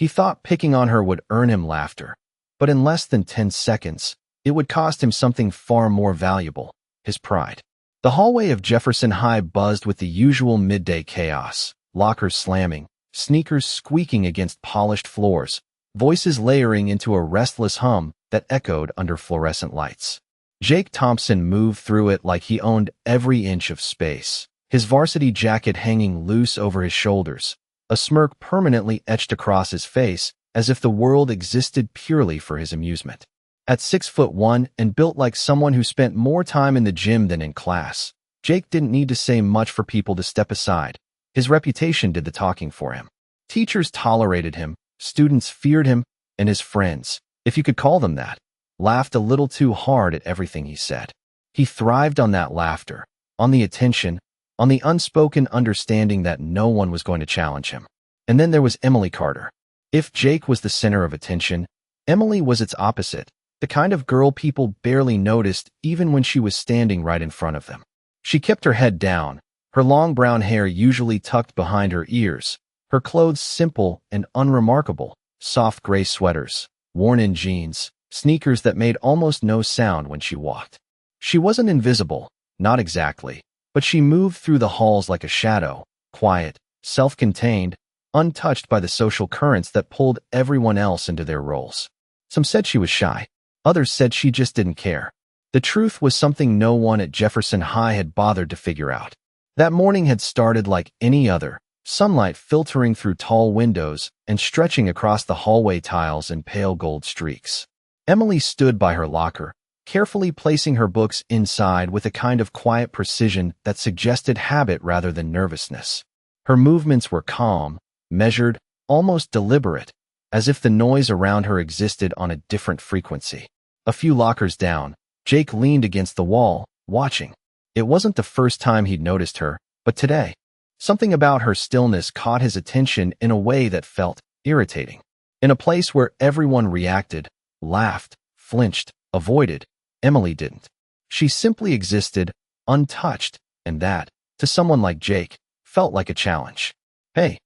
He thought picking on her would earn him laughter, but in less than 10 seconds, it would cost him something far more valuable, his pride. The hallway of Jefferson High buzzed with the usual midday chaos, lockers slamming, sneakers squeaking against polished floors, voices layering into a restless hum that echoed under fluorescent lights. Jake Thompson moved through it like he owned every inch of space, his varsity jacket hanging loose over his shoulders, a smirk permanently etched across his face as if the world existed purely for his amusement. At 6'1" and built like someone who spent more time in the gym than in class, Jake didn't need to say much for people to step aside. His reputation did the talking for him. Teachers tolerated him, students feared him, and his friends, if you could call them that, laughed a little too hard at everything he said. He thrived on that laughter, on the attention, on the unspoken understanding that no one was going to challenge him. And then there was Emily Carter. If Jake was the center of attention, Emily was its opposite, the kind of girl people barely noticed even when she was standing right in front of them. She kept her head down, her long brown hair usually tucked behind her ears, her clothes simple and unremarkable, soft gray sweaters, worn-in jeans, sneakers that made almost no sound when she walked. She wasn't invisible, not exactly, but she moved through the halls like a shadow, quiet, self-contained, untouched by the social currents that pulled everyone else into their roles. Some said she was shy. Others said she just didn't care. The truth was something no one at Jefferson High had bothered to figure out. That morning had started like any other, sunlight filtering through tall windows and stretching across the hallway tiles in pale gold streaks. Emily stood by her locker, carefully placing her books inside with a kind of quiet precision that suggested habit rather than nervousness. Her movements were calm, measured, almost deliberate, as if the noise around her existed on a different frequency. A few lockers down, Jake leaned against the wall, watching. It wasn't the first time he'd noticed her, but today, something about her stillness caught his attention in a way that felt irritating. In a place where everyone reacted, laughed, flinched, avoided, Emily didn't. She simply existed, untouched, and that, to someone like Jake, felt like a challenge. "Hey,"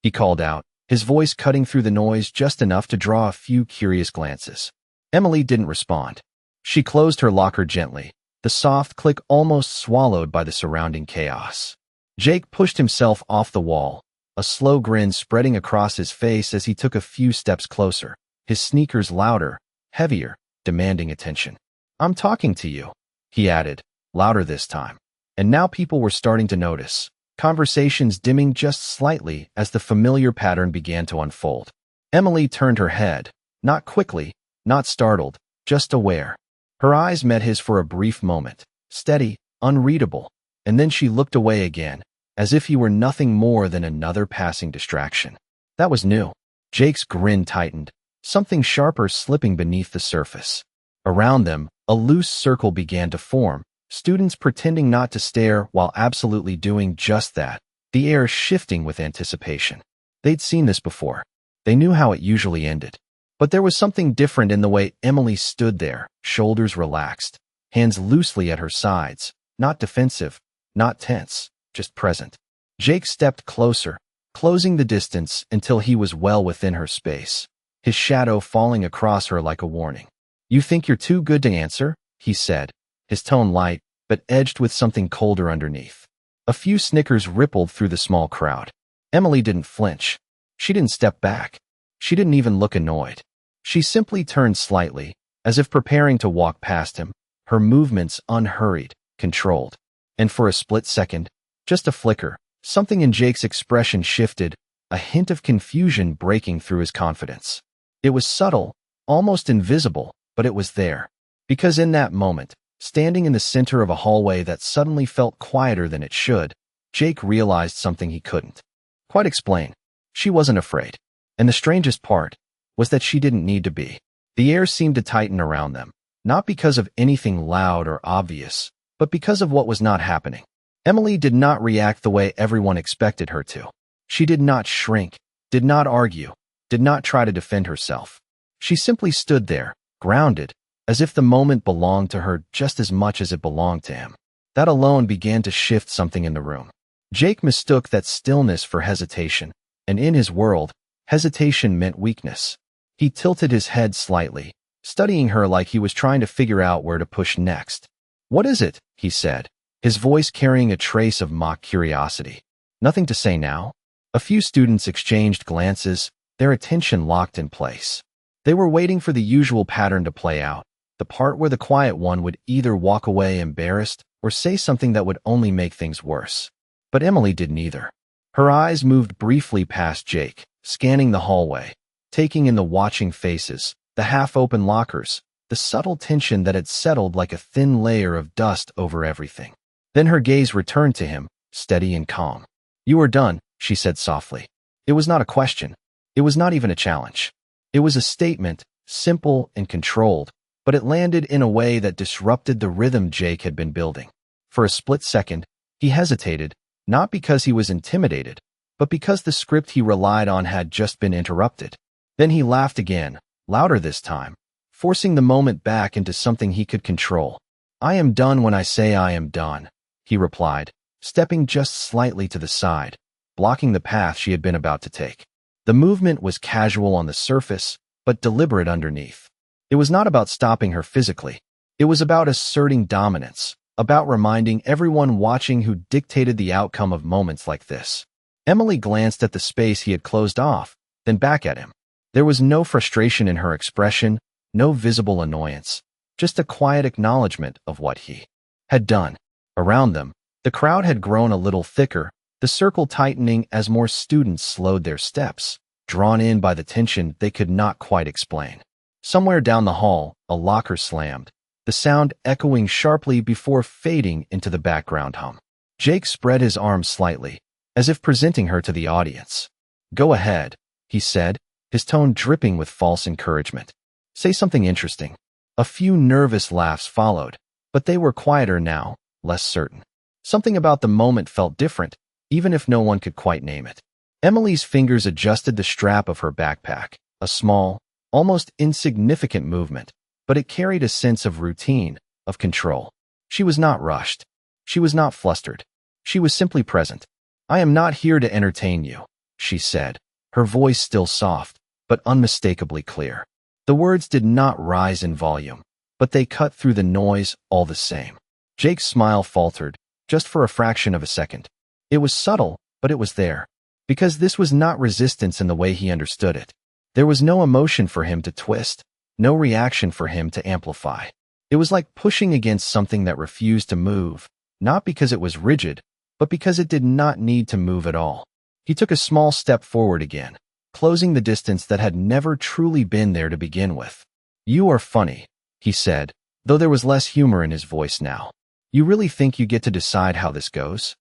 he called out, his voice cutting through the noise just enough to draw a few curious glances. Emily didn't respond. She closed her locker gently, the soft click almost swallowed by the surrounding chaos. Jake pushed himself off the wall, a slow grin spreading across his face as he took a few steps closer, his sneakers louder, heavier, demanding attention. "I'm talking to you," he added, louder this time. And now people were starting to notice, conversations dimming just slightly as the familiar pattern began to unfold. Emily turned her head, not quickly, not startled, just aware. Her eyes met his for a brief moment, steady, unreadable, and then she looked away again, as if he were nothing more than another passing distraction. That was new. Jake's grin tightened, something sharper slipping beneath the surface. Around them, a loose circle began to form, students pretending not to stare while absolutely doing just that, the air shifting with anticipation. They'd seen this before. They knew how it usually ended. But there was something different in the way Emily stood there, shoulders relaxed, hands loosely at her sides, not defensive, not tense, just present. Jake stepped closer, closing the distance until he was well within her space, his shadow falling across her like a warning. "You think you're too good to answer?" he said, his tone light, but edged with something colder underneath. A few snickers rippled through the small crowd. Emily didn't flinch. She didn't step back. She didn't even look annoyed. She simply turned slightly, as if preparing to walk past him, her movements unhurried, controlled. And for a split second, just a flicker, something in Jake's expression shifted, a hint of confusion breaking through his confidence. It was subtle, almost invisible, but it was there. Because in that moment, standing in the center of a hallway that suddenly felt quieter than it should, Jake realized something he couldn't quite explain. She wasn't afraid. And the strangest part was that she didn't need to be. The air seemed to tighten around them, not because of anything loud or obvious, but because of what was not happening. Emily did not react the way everyone expected her to. She did not shrink, did not argue, did not try to defend herself. She simply stood there, grounded, as if the moment belonged to her just as much as it belonged to him. That alone began to shift something in the room. Jake mistook that stillness for hesitation, and in his world, Hesitation meant weakness. He tilted his head slightly, studying her like he was trying to figure out where to push next. "What is it?" he said, his voice carrying a trace of mock curiosity. "Nothing to say now?" A few students exchanged glances, their attention locked in place. They were waiting for the usual pattern to play out, the part where the quiet one would either walk away embarrassed or say something that would only make things worse. But Emily did neither. Her eyes moved briefly past Jake, scanning the hallway, taking in the watching faces, the half-open lockers, the subtle tension that had settled like a thin layer of dust over everything. Then her gaze returned to him, steady and calm. "You are done," she said softly. It was not a question. It was not even a challenge. It was a statement, simple and controlled, but it landed in a way that disrupted the rhythm Jake had been building. For a split second, he hesitated, not because he was intimidated, but because the script he relied on had just been interrupted. Then he laughed again, louder this time, forcing the moment back into something he could control. "I am done when I say I am done," he replied, stepping just slightly to the side, blocking the path she had been about to take. The movement was casual on the surface, but deliberate underneath. It was not about stopping her physically. It was about asserting dominance, about reminding everyone watching who dictated the outcome of moments like this. Emily glanced at the space he had closed off, then back at him. There was no frustration in her expression, no visible annoyance, just a quiet acknowledgement of what he had done. Around them, the crowd had grown a little thicker, the circle tightening as more students slowed their steps, drawn in by the tension they could not quite explain. Somewhere down the hall, a locker slammed, the sound echoing sharply before fading into the background hum. Jake spread his arms slightly, as if presenting her to the audience. "Go ahead," he said, his tone dripping with false encouragement. "Say something interesting." A few nervous laughs followed, but they were quieter now, less certain. Something about the moment felt different, even if no one could quite name it. Emily's fingers adjusted the strap of her backpack, a small, almost insignificant movement, but it carried a sense of routine, of control. She was not rushed. She was not flustered. She was simply present. "I am not here to entertain you," she said, her voice still soft, but unmistakably clear. The words did not rise in volume, but they cut through the noise all the same. Jake's smile faltered, just for a fraction of a second. It was subtle, but it was there. Because this was not resistance in the way he understood it. There was no emotion for him to twist, no reaction for him to amplify. It was like pushing against something that refused to move, not because it was rigid, but because it did not need to move at all. He took a small step forward again, closing the distance that had never truly been there to begin with. "You are funny," he said, though there was less humor in his voice now. "You really think you get to decide how this goes?"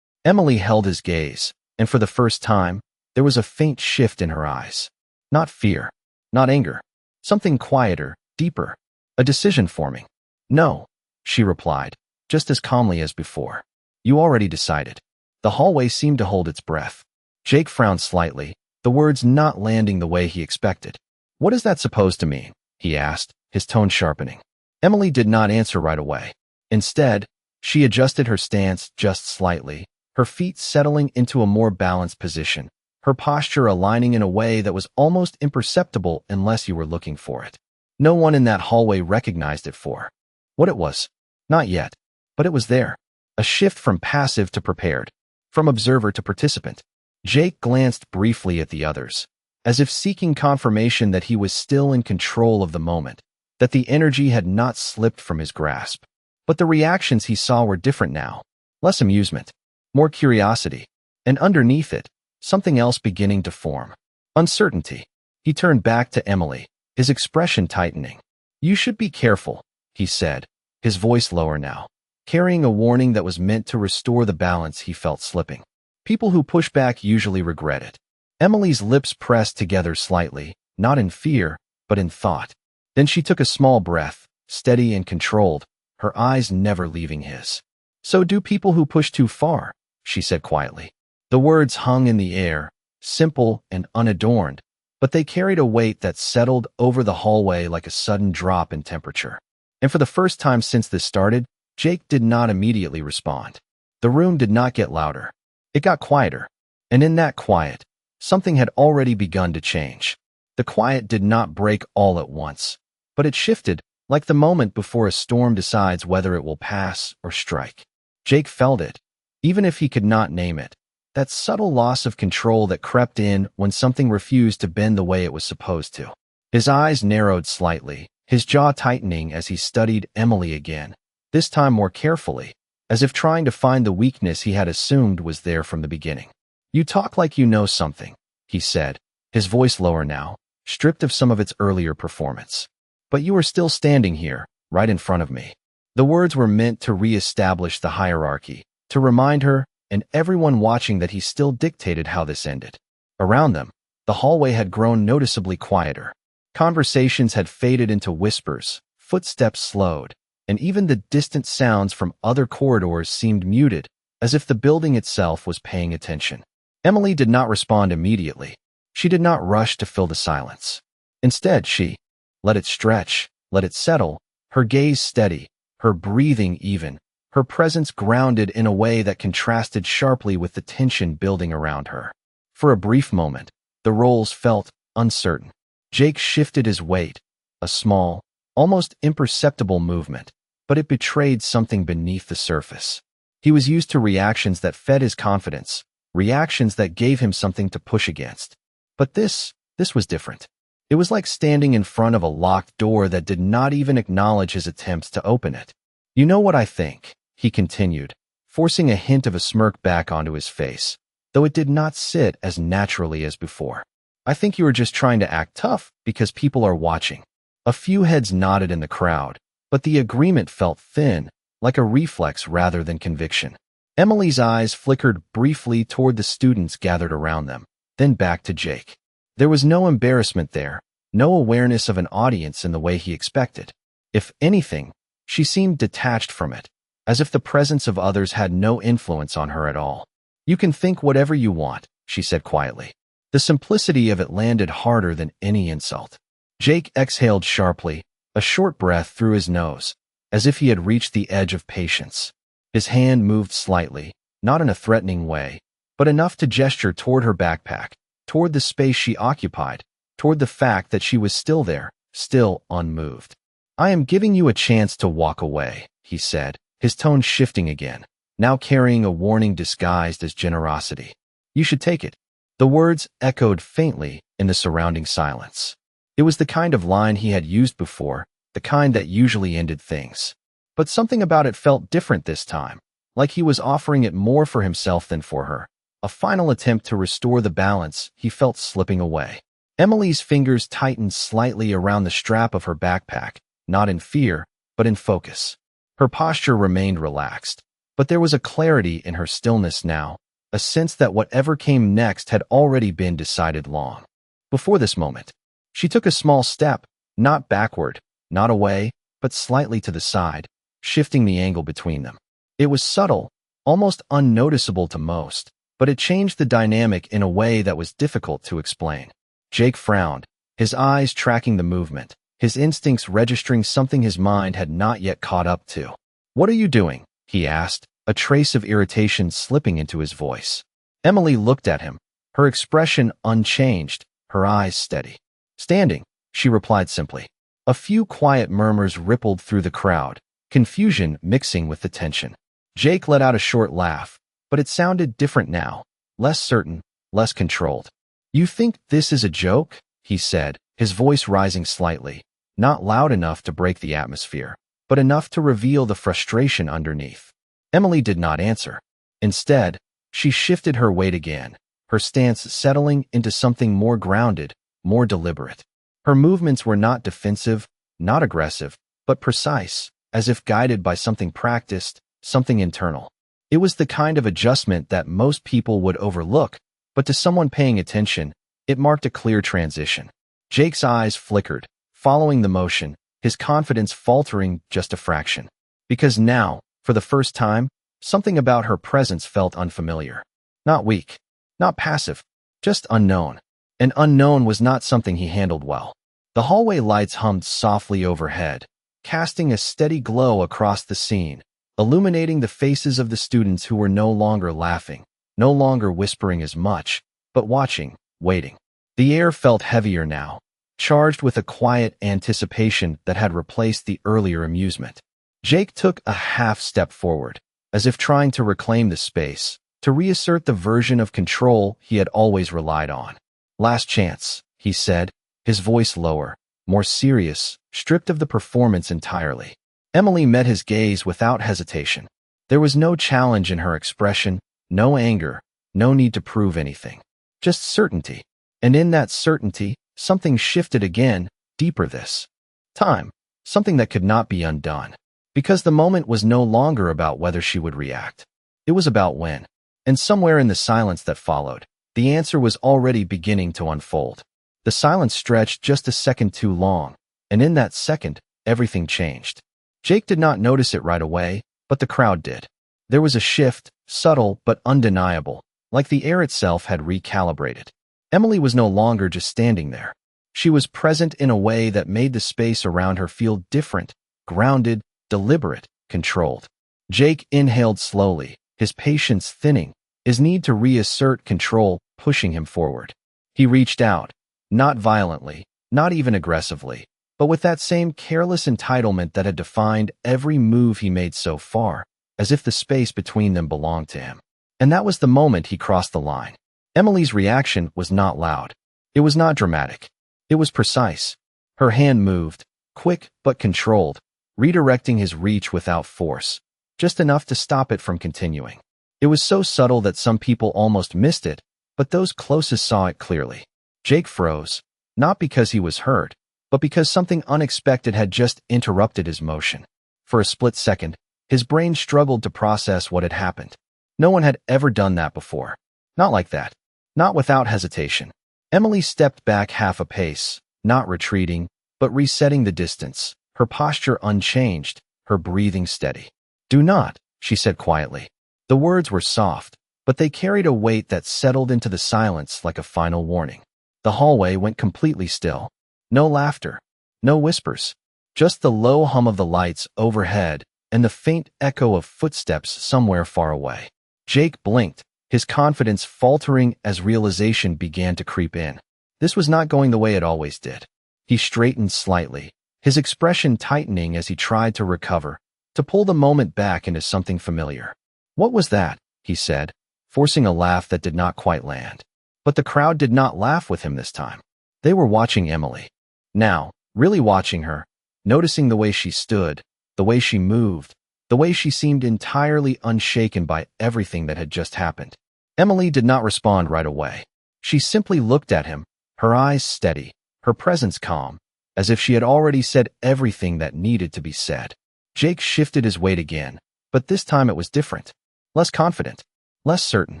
Emily held his gaze, and for the first time, there was a faint shift in her eyes. Not fear, not anger, something quieter, deeper, a decision forming. "No," she replied, just as calmly as before. "You already decided." The hallway seemed to hold its breath. Jake frowned slightly, the words not landing the way he expected. "What is that supposed to mean?" he asked, his tone sharpening. Emily did not answer right away. Instead, she adjusted her stance just slightly, her feet settling into a more balanced position, her posture aligning in a way that was almost imperceptible unless you were looking for it. No one in that hallway recognized it for what it was. Not yet, but it was there. A shift from passive to prepared, from observer to participant. Jake glanced briefly at the others, as if seeking confirmation that he was still in control of the moment, that the energy had not slipped from his grasp. But the reactions he saw were different now. Less amusement, more curiosity, and underneath it, something else beginning to form. Uncertainty. He turned back to Emily, his expression tightening. "You should be careful," he said, his voice lower now, carrying a warning that was meant to restore the balance he felt slipping. "People who push back usually regret it." Emily's lips pressed together slightly, not in fear, but in thought. Then she took a small breath, steady and controlled, her eyes never leaving his. "So do people who push too far," she said quietly. The words hung in the air, simple and unadorned, but they carried a weight that settled over the hallway like a sudden drop in temperature. And for the first time since this started, Jake did not immediately respond. The room did not get louder. It got quieter. And in that quiet, something had already begun to change. The quiet did not break all at once, but it shifted, like the moment before a storm decides whether it will pass or strike. Jake felt it, even if he could not name it. That subtle loss of control that crept in when something refused to bend the way it was supposed to. His eyes narrowed slightly, his jaw tightening as he studied Emily again, this time more carefully, as if trying to find the weakness he had assumed was there from the beginning. "You talk like you know something," he said, his voice lower now, stripped of some of its earlier performance. "But you are still standing here, right in front of me." The words were meant to re-establish the hierarchy, to remind her and everyone watching that he still dictated how this ended. Around them, the hallway had grown noticeably quieter. Conversations had faded into whispers, footsteps slowed, and even the distant sounds from other corridors seemed muted, as if the building itself was paying attention. Emily did not respond immediately. She did not rush to fill the silence. Instead, she let it stretch, let it settle, her gaze steady, her breathing even, her presence grounded in a way that contrasted sharply with the tension building around her. For a brief moment, the roles felt uncertain. Jake shifted his weight, a small, almost imperceptible movement, but it betrayed something beneath the surface. He was used to reactions that fed his confidence, reactions that gave him something to push against. But this was different. It was like standing in front of a locked door that did not even acknowledge his attempts to open it. "You know what I think," he continued, forcing a hint of a smirk back onto his face, though it did not sit as naturally as before. "I think you are just trying to act tough because people are watching." A few heads nodded in the crowd, but the agreement felt thin, like a reflex rather than conviction. Emily's eyes flickered briefly toward the students gathered around them, then back to Jake. There was no embarrassment there, no awareness of an audience in the way he expected. If anything, she seemed detached from it, as if the presence of others had no influence on her at all. "You can think whatever you want," she said quietly. The simplicity of it landed harder than any insult. Jake exhaled sharply, a short breath through his nose, as if he had reached the edge of patience. His hand moved slightly, not in a threatening way, but enough to gesture toward her backpack, toward the space she occupied, toward the fact that she was still there, still unmoved. "I am giving you a chance to walk away," he said, his tone shifting again, now carrying a warning disguised as generosity. "You should take it." The words echoed faintly in the surrounding silence. It was the kind of line he had used before, the kind that usually ended things. But something about it felt different this time, like he was offering it more for himself than for her, a final attempt to restore the balance he felt slipping away. Emily's fingers tightened slightly around the strap of her backpack, not in fear, but in focus. Her posture remained relaxed, but there was a clarity in her stillness now, a sense that whatever came next had already been decided long before this moment. She took a small step, not backward, not away, but slightly to the side, shifting the angle between them. It was subtle, almost unnoticeable to most, but it changed the dynamic in a way that was difficult to explain. Jake frowned, his eyes tracking the movement, his instincts registering something his mind had not yet caught up to. "What are you doing?" he asked, a trace of irritation slipping into his voice. Emily looked at him, her expression unchanged, her eyes steady. "Standing," she replied simply. A few quiet murmurs rippled through the crowd, confusion mixing with the tension. Jake let out a short laugh, but it sounded different now, less certain, less controlled. "You think this is a joke?" he said, his voice rising slightly, not loud enough to break the atmosphere, but enough to reveal the frustration underneath. Emily did not answer. Instead, she shifted her weight again, her stance settling into something more grounded, more deliberate. Her movements were not defensive, not aggressive, but precise, as if guided by something practiced, something internal. It was the kind of adjustment that most people would overlook, but to someone paying attention, it marked a clear transition. Jake's eyes flickered, following the motion, his confidence faltering just a fraction. Because now, for the first time, something about her presence felt unfamiliar. Not weak, not passive, just unknown. And unknown was not something he handled well. The hallway lights hummed softly overhead, casting a steady glow across the scene, illuminating the faces of the students who were no longer laughing, no longer whispering as much, but watching, waiting. The air felt heavier now, charged with a quiet anticipation that had replaced the earlier amusement. Jake took a half step forward, as if trying to reclaim the space, to reassert the version of control he had always relied on. "Last chance," he said, his voice lower, more serious, stripped of the performance entirely. Emily met his gaze without hesitation. There was no challenge in her expression, no anger, no need to prove anything. Just certainty. And in that certainty, something shifted again, deeper this time, something that could not be undone. Because the moment was no longer about whether she would react. It was about when. And somewhere in the silence that followed, the answer was already beginning to unfold. The silence stretched just a second too long, and in that second, everything changed. Jake did not notice it right away, but the crowd did. There was a shift, subtle but undeniable, like the air itself had recalibrated. Emily was no longer just standing there. She was present in a way that made the space around her feel different, grounded, deliberate, controlled. Jake inhaled slowly, his patience thinning, his need to reassert control pushing him forward. He reached out, not violently, not even aggressively, but with that same careless entitlement that had defined every move he made so far, as if the space between them belonged to him. And that was the moment he crossed the line. Emily's reaction was not loud. It was not dramatic. It was precise. Her hand moved, quick but controlled, redirecting his reach without force, just enough to stop it from continuing. It was so subtle that some people almost missed it, but those closest saw it clearly. Jake froze, not because he was hurt, but because something unexpected had just interrupted his motion. For a split second, his brain struggled to process what had happened. No one had ever done that before. Not like that. Not without hesitation. Emily stepped back half a pace, not retreating, but resetting the distance, her posture unchanged, her breathing steady. "Do not," she said quietly. The words were soft, but they carried a weight that settled into the silence like a final warning. The hallway went completely still. No laughter, no whispers, just the low hum of the lights overhead and the faint echo of footsteps somewhere far away. Jake blinked, his confidence faltering as realization began to creep in. This was not going the way it always did. He straightened slightly, his expression tightening as he tried to recover, to pull the moment back into something familiar. "What was that?" he said, forcing a laugh that did not quite land. But the crowd did not laugh with him this time. They were watching Emily. Now, really watching her, noticing the way she stood, the way she moved, the way she seemed entirely unshaken by everything that had just happened. Emily did not respond right away. She simply looked at him, her eyes steady, her presence calm, as if she had already said everything that needed to be said. Jake shifted his weight again, but this time it was different. Less confident, less certain.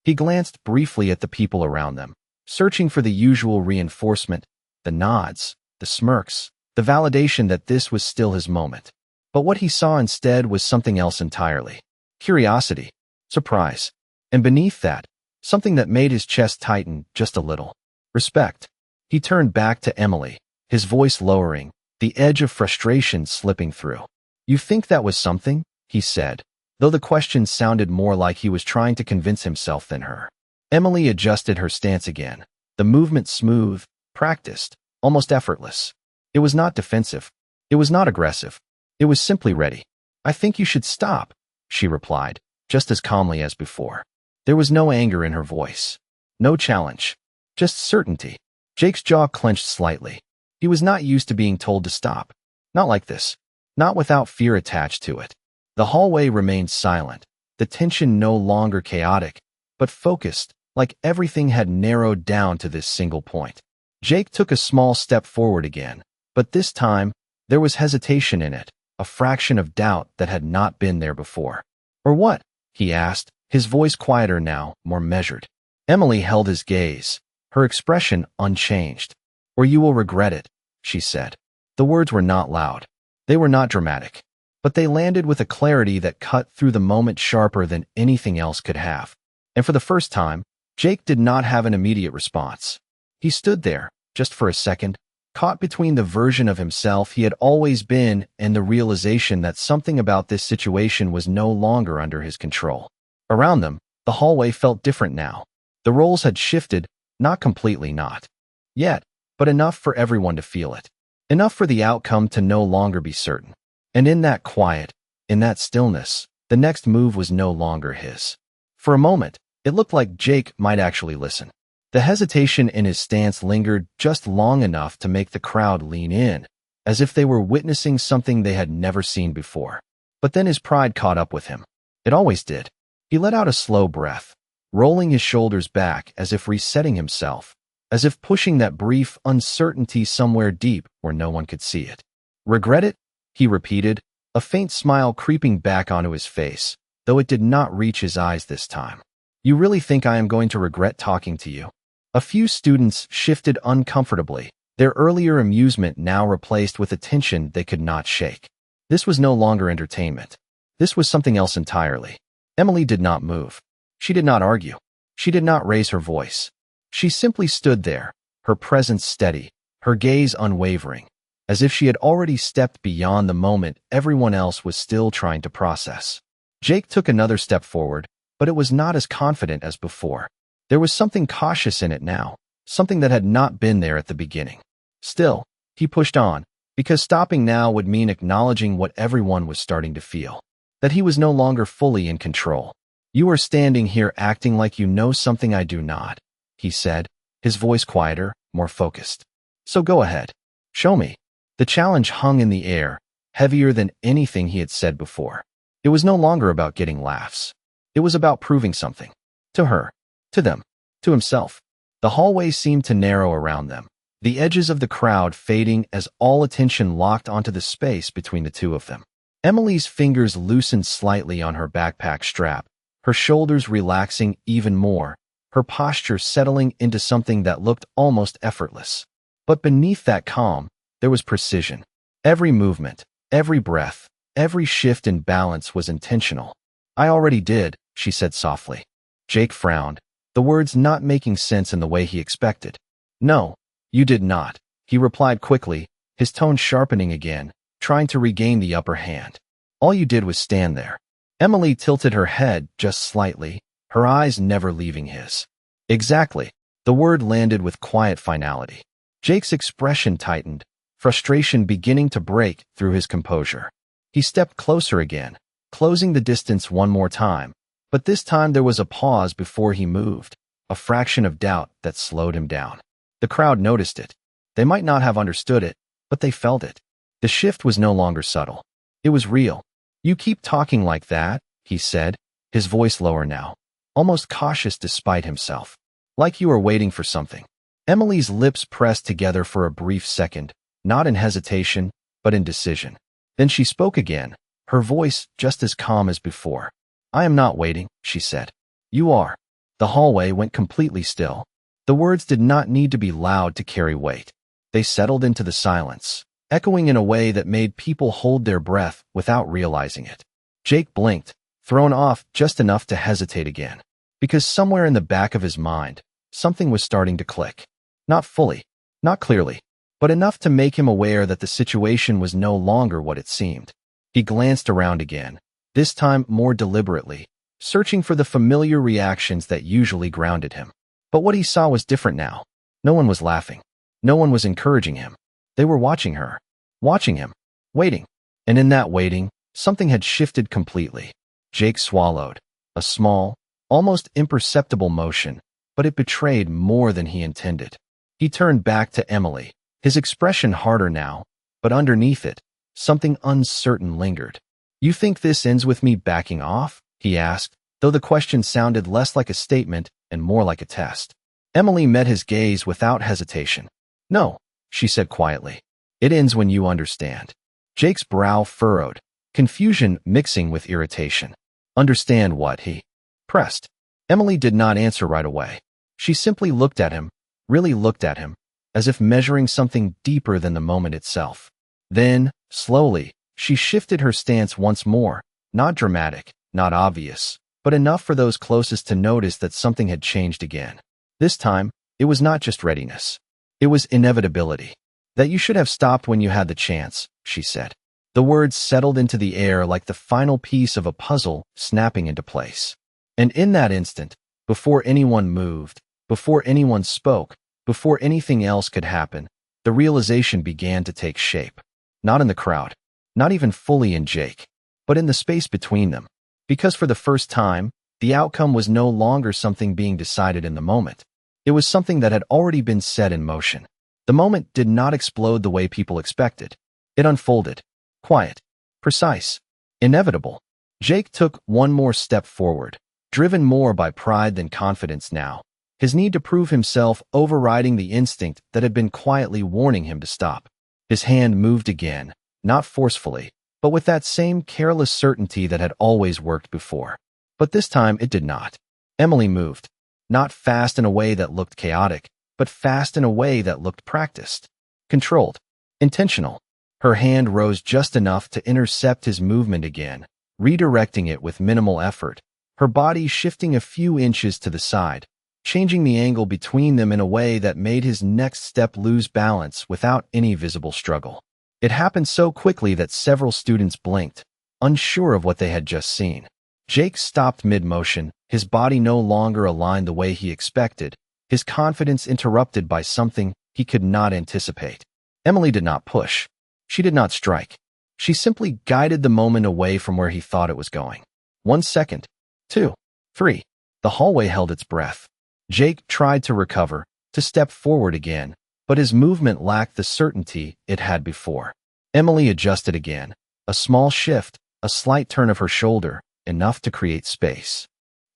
He glanced briefly at the people around them, searching for the usual reinforcement, the nods, the smirks, the validation that this was still his moment. But what he saw instead was something else entirely. Curiosity, surprise, and beneath that, something that made his chest tighten just a little. Respect. He turned back to Emily, his voice lowering, the edge of frustration slipping through. "You think that was something?" he said, though the question sounded more like he was trying to convince himself than her. Emily adjusted her stance again, the movement smooth, practiced, almost effortless. It was not defensive. It was not aggressive. It was simply ready. "I think you should stop," she replied, just as calmly as before. There was no anger in her voice. No challenge. Just certainty. Jake's jaw clenched slightly. He was not used to being told to stop. Not like this. Not without fear attached to it. The hallway remained silent, the tension no longer chaotic, but focused, like everything had narrowed down to this single point. Jake took a small step forward again, but this time, there was hesitation in it, a fraction of doubt that had not been there before. "Or what?" he asked, his voice quieter now, more measured. Emily held his gaze, her expression unchanged. "Or you will regret it," she said. The words were not loud. They were not dramatic. But they landed with a clarity that cut through the moment sharper than anything else could have. And for the first time, Jake did not have an immediate response. He stood there, just for a second, caught between the version of himself he had always been and the realization that something about this situation was no longer under his control. Around them, the hallway felt different now. The roles had shifted, Not completely, not yet, but enough for everyone to feel it. Enough for the outcome to no longer be certain. And in that quiet, in that stillness, the next move was no longer his. For a moment, it looked like Jake might actually listen. The hesitation in his stance lingered just long enough to make the crowd lean in, as if they were witnessing something they had never seen before. But then his pride caught up with him. It always did. He let out a slow breath, rolling his shoulders back as if resetting himself, as if pushing that brief uncertainty somewhere deep where no one could see it. Regret it? He repeated, a faint smile creeping back onto his face, though it did not reach his eyes this time. You really think I am going to regret talking to you? A few students shifted uncomfortably, their earlier amusement now replaced with a tension they could not shake. This was no longer entertainment. This was something else entirely. Emily did not move. She did not argue. She did not raise her voice. She simply stood there, her presence steady, her gaze unwavering, as if she had already stepped beyond the moment everyone else was still trying to process. Jake took another step forward, but it was not as confident as before. There was something cautious in it now, something that had not been there at the beginning. Still, he pushed on, because stopping now would mean acknowledging what everyone was starting to feel, that he was no longer fully in control. You are standing here acting like you know something I do not, he said, his voice quieter, more focused. So go ahead. Show me. The challenge hung in the air, heavier than anything he had said before. It was no longer about getting laughs. It was about proving something. To her. To them. To himself. The hallway seemed to narrow around them, the edges of the crowd fading as all attention locked onto the space between the two of them. Emily's fingers loosened slightly on her backpack strap, her shoulders relaxing even more, her posture settling into something that looked almost effortless. But beneath that calm, there was precision. Every movement, every breath, every shift in balance was intentional. I already did, she said softly. Jake frowned, the words not making sense in the way he expected. No, you did not, he replied quickly, his tone sharpening again, trying to regain the upper hand. All you did was stand there. Emily tilted her head just slightly, her eyes never leaving his. Exactly. The word landed with quiet finality. Jake's expression tightened, frustration beginning to break through his composure. He stepped closer again, closing the distance one more time, but this time there was a pause before he moved, a fraction of doubt that slowed him down. The crowd noticed it. They might not have understood it, but they felt it. The shift was no longer subtle. It was real. You keep talking like that, he said, his voice lower now, almost cautious despite himself. Like you are waiting for something. Emily's lips pressed together for a brief second, not in hesitation, but in decision. Then she spoke again, her voice just as calm as before. I am not waiting, she said. You are. The hallway went completely still. The words did not need to be loud to carry weight. They settled into the silence, echoing in a way that made people hold their breath without realizing it. Jake blinked, thrown off just enough to hesitate again, because somewhere in the back of his mind, something was starting to click. Not fully, not clearly, but enough to make him aware that the situation was no longer what it seemed. He glanced around again, this time more deliberately, searching for the familiar reactions that usually grounded him. But what he saw was different now. No one was laughing. No one was encouraging him. They were watching her, watching him, waiting. And in that waiting, something had shifted completely. Jake swallowed, a small, almost imperceptible motion, but it betrayed more than he intended. He turned back to Emily, his expression harder now, but underneath it, something uncertain lingered. You think this ends with me backing off? He asked, though the question sounded less like a statement and more like a test. Emily met his gaze without hesitation. No, she said quietly. It ends when you understand. Jake's brow furrowed, confusion mixing with irritation. Understand what? He pressed. Emily did not answer right away. She simply looked at him, really looked at him, as if measuring something deeper than the moment itself. Then, slowly, she shifted her stance once more, not dramatic, not obvious, but enough for those closest to notice that something had changed again. This time, it was not just readiness. It was inevitability. That you should have stopped when you had the chance, she said. The words settled into the air like the final piece of a puzzle snapping into place. And in that instant, before anyone moved, Before anyone spoke, before anything else could happen, the realization began to take shape. Not in the crowd, not even fully in Jake, but in the space between them. Because for the first time, the outcome was no longer something being decided in the moment. It was something that had already been set in motion. The moment did not explode the way people expected. It unfolded. Quiet. Precise. Inevitable. Jake took one more step forward, driven more by pride than confidence now, his need to prove himself overriding the instinct that had been quietly warning him to stop. His hand moved again, not forcefully, but with that same careless certainty that had always worked before. But this time it did not. Emily moved, not fast in a way that looked chaotic, but fast in a way that looked practiced, controlled, intentional. Her hand rose just enough to intercept his movement again, redirecting it with minimal effort, her body shifting a few inches to the side, changing the angle between them in a way that made his next step lose balance without any visible struggle. It happened so quickly that several students blinked, unsure of what they had just seen. Jake stopped mid-motion, his body no longer aligned the way he expected, his confidence interrupted by something he could not anticipate. Emily did not push. She did not strike. She simply guided the moment away from where he thought it was going. 1 second. 2. 3. The hallway held its breath. Jake tried to recover, to step forward again, but his movement lacked the certainty it had before. Emily adjusted again. A small shift, a slight turn of her shoulder, enough to create space.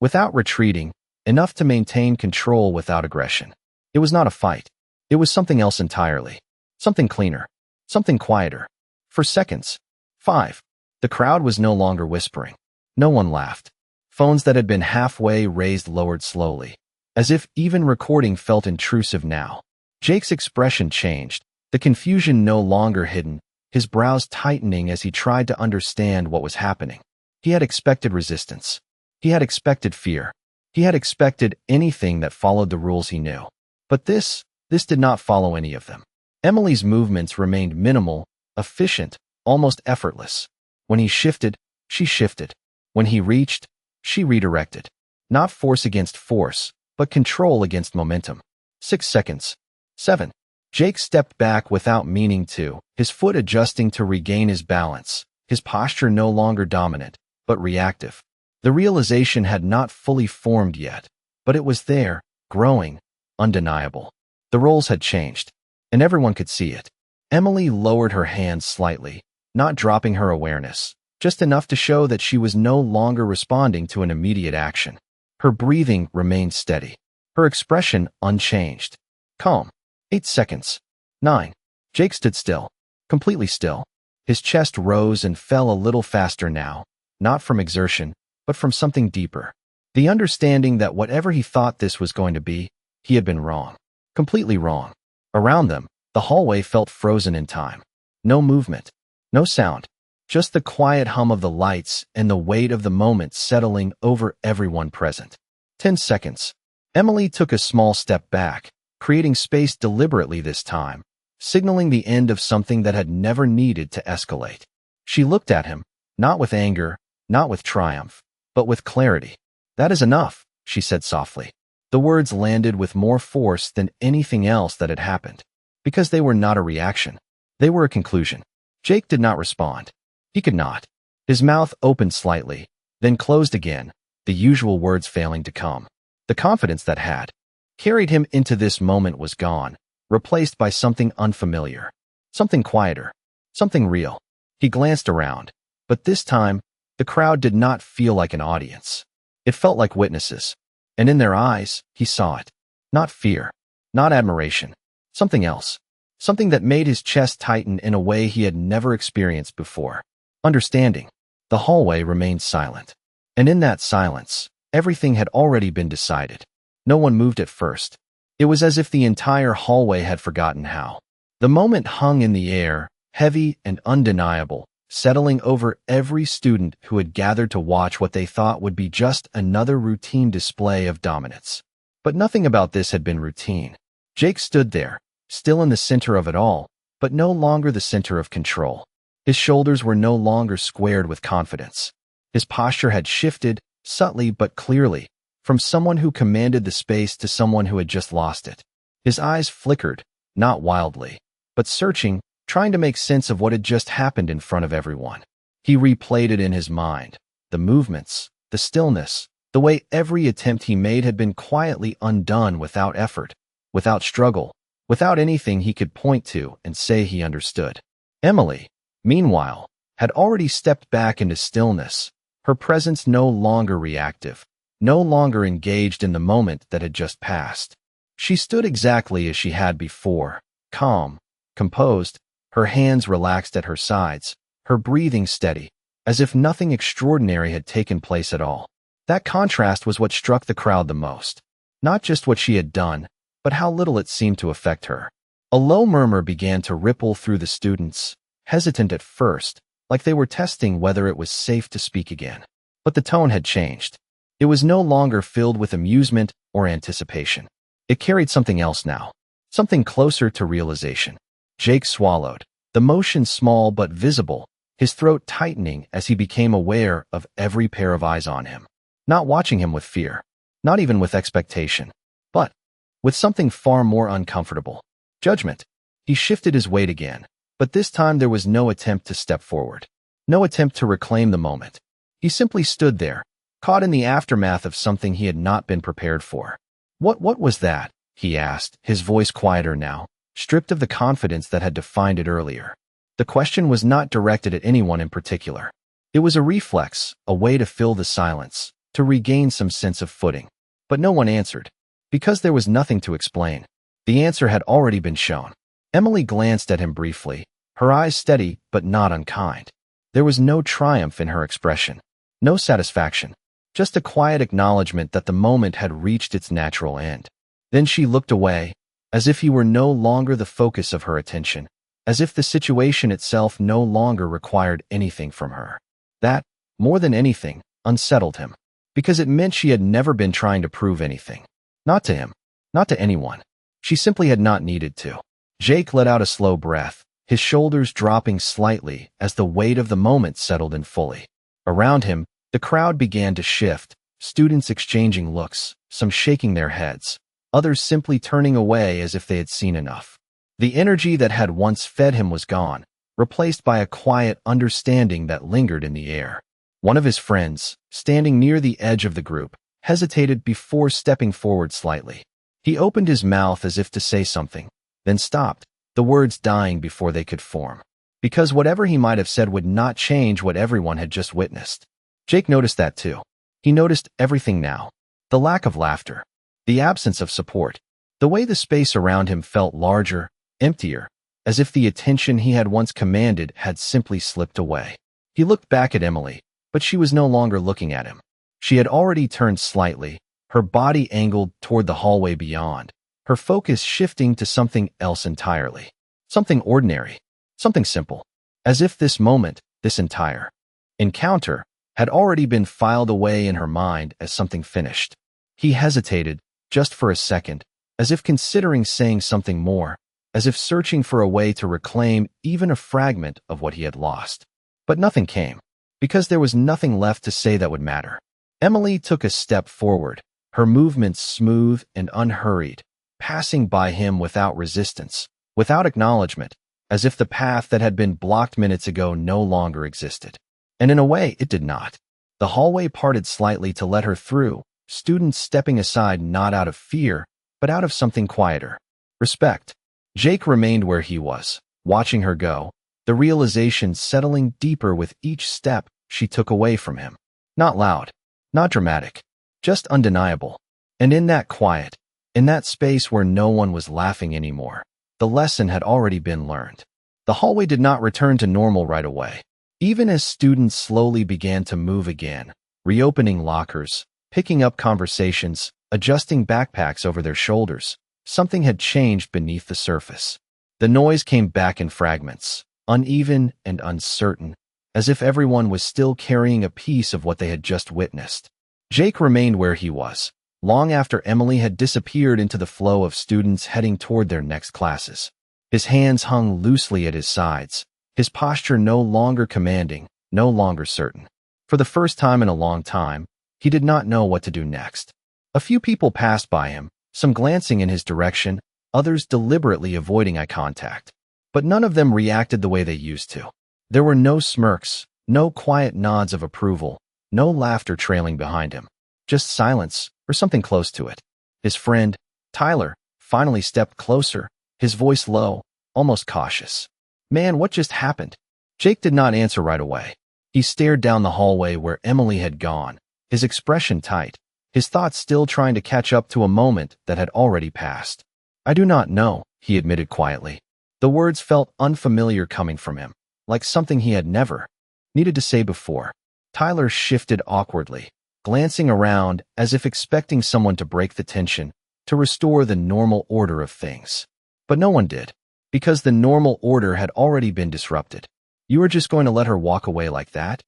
Without retreating, enough to maintain control without aggression. It was not a fight. It was something else entirely. Something cleaner. Something quieter. For seconds. 5. The crowd was no longer whispering. No one laughed. Phones that had been halfway raised lowered slowly, as if even recording felt intrusive now. Jake's expression changed, the confusion no longer hidden, his brows tightening as he tried to understand what was happening. He had expected resistance. He had expected fear. He had expected anything that followed the rules he knew. But this did not follow any of them. Emily's movements remained minimal, efficient, almost effortless. When he shifted, she shifted. When he reached, she redirected. Not force against force, but control against momentum. 6 seconds. 7. Jake stepped back without meaning to, his foot adjusting to regain his balance, his posture no longer dominant, but reactive. The realization had not fully formed yet, but it was there, growing, undeniable. The roles had changed, and everyone could see it. Emily lowered her hands slightly, not dropping her awareness, just enough to show that she was no longer responding to an immediate action. Her breathing remained steady, her expression unchanged. Calm. 8 seconds. 9. Jake stood still, completely still. His chest rose and fell a little faster now, not from exertion, but from something deeper. The understanding that whatever he thought this was going to be, he had been wrong. Completely wrong. Around them, the hallway felt frozen in time. No movement. No sound. Just the quiet hum of the lights and the weight of the moment settling over everyone present. 10 seconds. Emily took a small step back, creating space deliberately this time, signaling the end of something that had never needed to escalate. She looked at him, not with anger, not with triumph, but with clarity. "That is enough," she said softly. The words landed with more force than anything else that had happened, because they were not a reaction. They were a conclusion. Jake did not respond. He could not. His mouth opened slightly, then closed again, the usual words failing to come. The confidence that had carried him into this moment was gone, replaced by something unfamiliar, something quieter, something real. He glanced around, but this time, the crowd did not feel like an audience. It felt like witnesses, and in their eyes, he saw it. Not fear, not admiration, something else, something that made his chest tighten in a way he had never experienced before. Understanding. The hallway remained silent, and in that silence, everything had already been decided. No one moved at first. It was as if the entire hallway had forgotten how. The moment hung in the air, heavy and undeniable, settling over every student who had gathered to watch what they thought would be just another routine display of dominance. But nothing about this had been routine. Jake stood there, still in the center of it all, but no longer the center of control. His shoulders were no longer squared with confidence. His posture had shifted, subtly but clearly, from someone who commanded the space to someone who had just lost it. His eyes flickered, not wildly, but searching, trying to make sense of what had just happened in front of everyone. He replayed it in his mind. The movements, the stillness, the way every attempt he made had been quietly undone without effort, without struggle, without anything he could point to and say he understood. Emily, meanwhile, had already stepped back into stillness, her presence no longer reactive, no longer engaged in the moment that had just passed. She stood exactly as she had before, calm, composed, her hands relaxed at her sides, her breathing steady, as if nothing extraordinary had taken place at all. That contrast was what struck the crowd the most. Not just what she had done, but how little it seemed to affect her. A low murmur began to ripple through the students, hesitant at first, like they were testing whether it was safe to speak again. But the tone had changed. It was no longer filled with amusement or anticipation. It carried something else now, something closer to realization. Jake swallowed, the motion small but visible, his throat tightening as he became aware of every pair of eyes on him. Not watching him with fear, not even with expectation, but with something far more uncomfortable. Judgment. He shifted his weight again, but this time there was no attempt to step forward, no attempt to reclaim the moment. He simply stood there, caught in the aftermath of something he had not been prepared for. What was that? He asked, his voice quieter now, stripped of the confidence that had defined it earlier. The question was not directed at anyone in particular. It was a reflex, a way to fill the silence, to regain some sense of footing. But no one answered, because there was nothing to explain. The answer had already been shown. Emily glanced at him briefly, her eyes steady but not unkind. There was no triumph in her expression, no satisfaction, just a quiet acknowledgement that the moment had reached its natural end. Then she looked away, as if he were no longer the focus of her attention, as if the situation itself no longer required anything from her. That, more than anything, unsettled him, because it meant she had never been trying to prove anything. Not to him, not to anyone. She simply had not needed to. Jake let out a slow breath, his shoulders dropping slightly as the weight of the moment settled in fully. Around him, the crowd began to shift, students exchanging looks, some shaking their heads, others simply turning away as if they had seen enough. The energy that had once fed him was gone, replaced by a quiet understanding that lingered in the air. One of his friends, standing near the edge of the group, hesitated before stepping forward slightly. He opened his mouth as if to say something, then stopped, the words dying before they could form. Because whatever he might have said would not change what everyone had just witnessed. Jake noticed that too. He noticed everything now. The lack of laughter, the absence of support, the way the space around him felt larger, emptier, as if the attention he had once commanded had simply slipped away. He looked back at Emily, but she was no longer looking at him. She had already turned slightly, her body angled toward the hallway beyond, her focus shifting to something else entirely. Something ordinary, something simple. As if this moment, this entire encounter, had already been filed away in her mind as something finished. He hesitated, just for a second, as if considering saying something more, as if searching for a way to reclaim even a fragment of what he had lost. But nothing came, because there was nothing left to say that would matter. Emily took a step forward, her movements smooth and unhurried, passing by him without resistance, without acknowledgement, as if the path that had been blocked minutes ago no longer existed. And in a way, it did not. The hallway parted slightly to let her through, students stepping aside not out of fear, but out of something quieter. Respect. Jake remained where he was, watching her go, the realization settling deeper with each step she took away from him. Not loud, not dramatic, just undeniable. And in that quiet, in that space where no one was laughing anymore, the lesson had already been learned. The hallway did not return to normal right away. Even as students slowly began to move again, reopening lockers, picking up conversations, adjusting backpacks over their shoulders, something had changed beneath the surface. The noise came back in fragments, uneven and uncertain, as if everyone was still carrying a piece of what they had just witnessed. Jake remained where he was, long after Emily had disappeared into the flow of students heading toward their next classes. His hands hung loosely at his sides, his posture no longer commanding, no longer certain. For the first time in a long time, he did not know what to do next. A few people passed by him, some glancing in his direction, others deliberately avoiding eye contact. But none of them reacted the way they used to. There were no smirks, no quiet nods of approval, no laughter trailing behind him. Just silence, or something close to it. His friend, Tyler, finally stepped closer, his voice low, almost cautious. "Man, what just happened?" Jake did not answer right away. He stared down the hallway where Emily had gone, his expression tight, his thoughts still trying to catch up to a moment that had already passed. "I do not know," he admitted quietly. The words felt unfamiliar coming from him, like something he had never needed to say before. Tyler shifted awkwardly, glancing around as if expecting someone to break the tension, to restore the normal order of things. But no one did, because the normal order had already been disrupted. "You are just going to let her walk away like that?"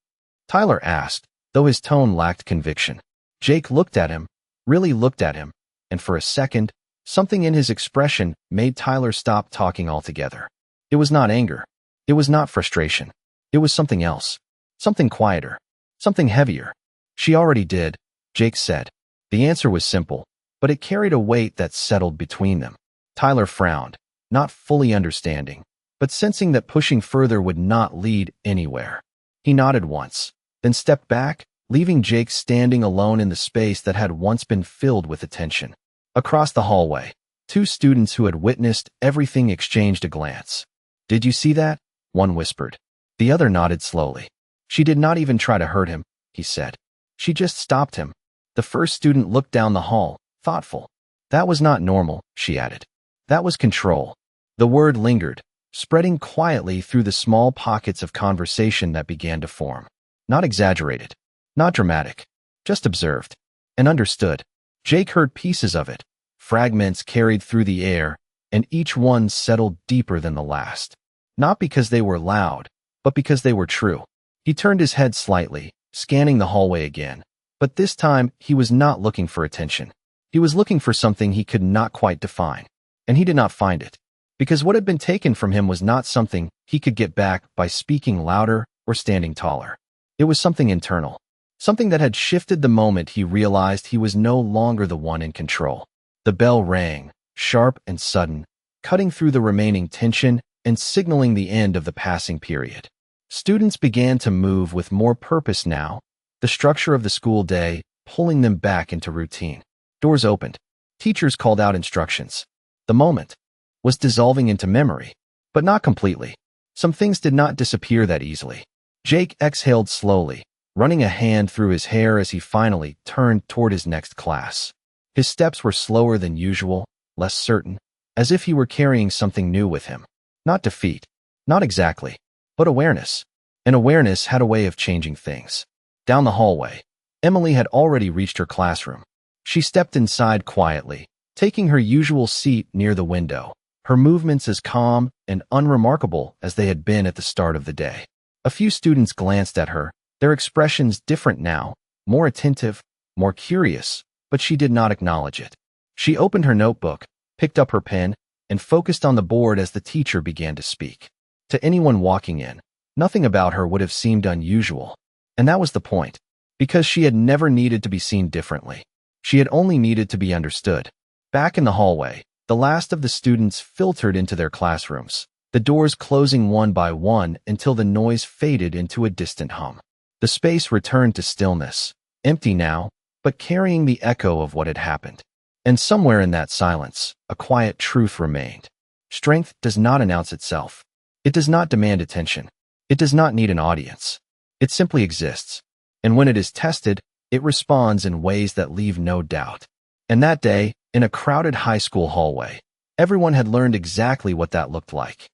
Tyler asked, though his tone lacked conviction. Jake looked at him, really looked at him, and for a second, something in his expression made Tyler stop talking altogether. It was not anger. It was not frustration. It was something else. Something quieter. Something heavier. "She already did," Jake said. The answer was simple, but it carried a weight that settled between them. Tyler frowned, not fully understanding, but sensing that pushing further would not lead anywhere. He nodded once, then stepped back, leaving Jake standing alone in the space that had once been filled with attention. Across the hallway, two students who had witnessed everything exchanged a glance. "Did you see that?" one whispered. The other nodded slowly. "She did not even try to hurt him," he said. "She just stopped him." The first student looked down the hall, thoughtful. "That was not normal," she added. "That was control." The word lingered, spreading quietly through the small pockets of conversation that began to form. Not exaggerated, not dramatic, just observed and understood. Jake heard pieces of it, fragments carried through the air, and each one settled deeper than the last. Not because they were loud, but because they were true. He turned his head slightly, scanning the hallway again, but this time he was not looking for attention. He was looking for something he could not quite define, and he did not find it, because what had been taken from him was not something he could get back by speaking louder or standing taller. It was something internal, something that had shifted the moment he realized he was no longer the one in control. The bell rang, sharp and sudden, cutting through the remaining tension and signaling the end of the passing period. Students began to move with more purpose now, the structure of the school day pulling them back into routine. Doors opened. Teachers called out instructions. The moment was dissolving into memory, but not completely. Some things did not disappear that easily. Jake exhaled slowly, running a hand through his hair as he finally turned toward his next class. His steps were slower than usual, less certain, as if he were carrying something new with him. Not defeat, not exactly, but awareness. And awareness had a way of changing things. Down the hallway, Emily had already reached her classroom. She stepped inside quietly, taking her usual seat near the window, her movements as calm and unremarkable as they had been at the start of the day. A few students glanced at her, their expressions different now, more attentive, more curious, but she did not acknowledge it. She opened her notebook, picked up her pen, and focused on the board as the teacher began to speak. To anyone walking in, nothing about her would have seemed unusual. And that was the point, because she had never needed to be seen differently. She had only needed to be understood. Back in the hallway, the last of the students filtered into their classrooms, the doors closing one by one until the noise faded into a distant hum. The space returned to stillness, empty now, but carrying the echo of what had happened. And somewhere in that silence, a quiet truth remained. Strength does not announce itself. It does not demand attention. It does not need an audience. It simply exists. And when it is tested, it responds in ways that leave no doubt. And that day, in a crowded high school hallway, everyone had learned exactly what that looked like.